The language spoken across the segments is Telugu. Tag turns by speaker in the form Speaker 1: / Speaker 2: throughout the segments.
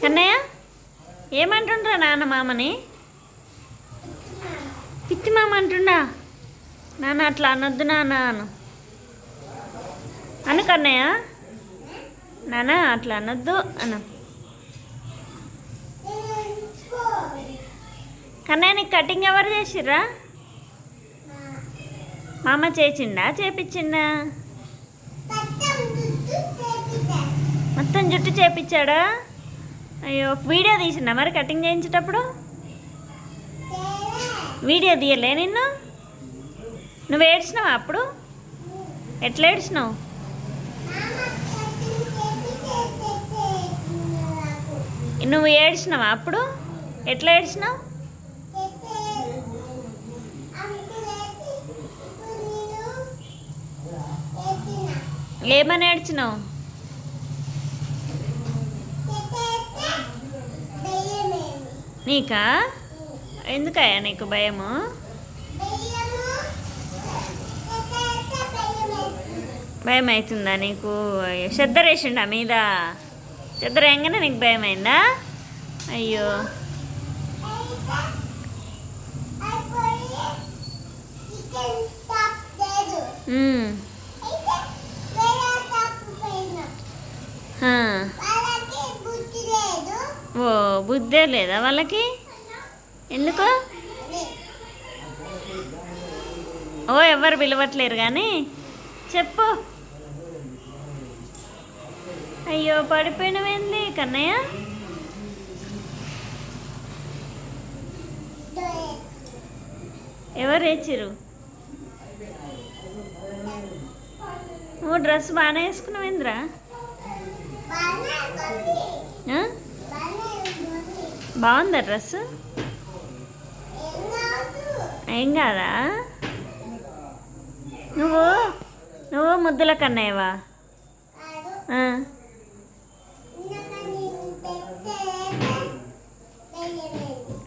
Speaker 1: కన్నయ్య ఏమంటుండ్రా నాన్న మామని? పిచ్చి మామ అంటుండా? నాన్న అట్లా అనొద్దు నాన్న అను కన్నయ్య. నాన్న అట్లా అనొద్దు అను. కన్నయ్య నీకు కటింగ్ ఎవరు చేసిర్రా? మామ చేసిండా చేపించిండా? మొత్తం జుట్టు చేపించాడా? అయ్యో వీడియో తీసిండా మరి కటింగ్ చేయించేటప్పుడు? వీడియో తీయలే నిన్ను? నువ్వు ఏడ్చినావా అప్పుడు? ఎట్లా ఏడ్చినావు? నువ్వు ఏడ్చినావా అప్పుడు? ఎట్లా ఏడ్చినావు? ఏమని ఏడ్చినావు? నీకా? ఎందుకయ్యా నీకు భయము? భయం అవుతుందా నీకు? చెద్దరేసిండా మీద? చెద్దర వేయగానే నీకు భయం అయిందా? అయ్యో ఓ బుద్ధే లేదా వాళ్ళకి? ఎందుకు? ఓ ఎవరు పిలవట్లేరు కానీ చెప్పు. అయ్యో పడిపోయినవేంది కన్నయ్య? ఎవరు వేచిరు? నువ్వు డ్రెస్ బాగానే వేసుకున్నావేంద్రా? బాగుందా డ్రెస్? ఏం కాదా? నువ్వు నువ్వు ముద్దుల కన్నయ్యవా?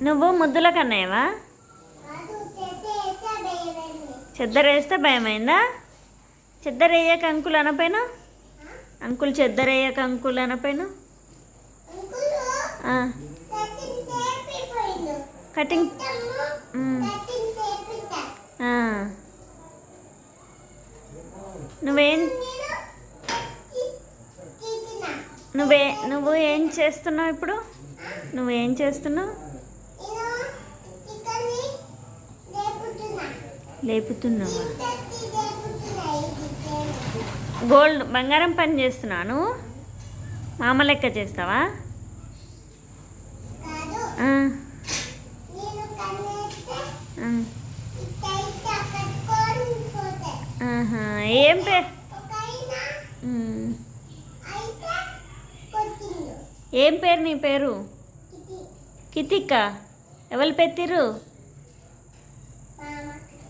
Speaker 1: నువ్వు ముద్దుల కన్నయ్యవా? చెద్దర వేస్తే భయమైందా? చెద్దర వేయక అంకుల్ అనపోయినా? అంకుల్ చెద్దర వేయక అంకుల్ అనపోయినా? కటింగ్ నువ్వు ఏం చేస్తున్నావు ఇప్పుడు? నువ్వేం చేస్తున్నావు? లేపుతున్నావా? గోల్డ్ బంగారం పని చేస్తున్నాను. మామ లెక్క చేస్తావా? ఏం పేరు? ఏం పేరు నీ పేరు? కితిక. ఎవరు పెట్టిర్రు?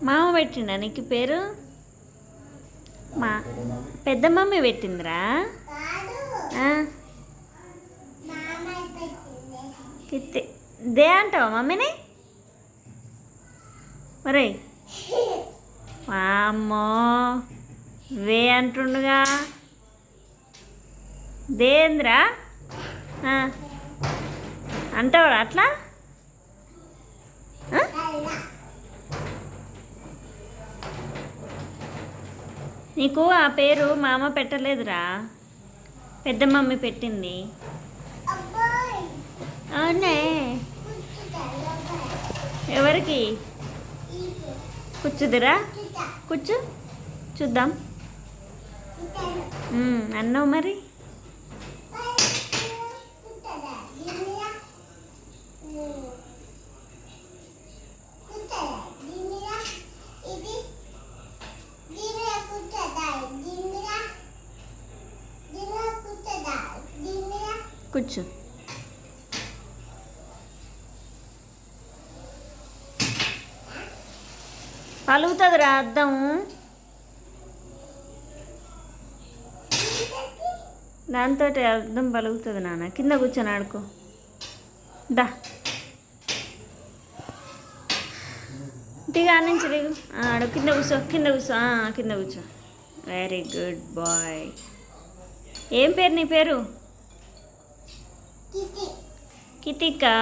Speaker 1: మామ పెట్టిండా నీకు పేరు? మా పెద్ద మమ్మీ పెట్టిందిరా? కిత్తి దే అంటావా మమ్మీని? మరే అమ్మో వే అంటుండగా దేంద్రా అంటావా అట్లా? నీకు ఆ పేరు మామ పెట్టలేదురా, పెద్ద మమ్మీ పెట్టింది. అవునే. ఎవరికి? కూర్చుదిరా, కూర్చు చూద్దాం. అన్నావు మరి. కూర్చో. పలుగుతుందిరా అద్దం. దాంతో అద్దం పలుగుతుంది నాన్న. కింద కూర్చొని ఆడుకో. దా దిగా నుంచి దిగు. ఆడు కింద కూర్చో, కింద కూర్చో, కింద కూర్చో. Very good boy. ఏం పేరు నీ పేరు? కితికా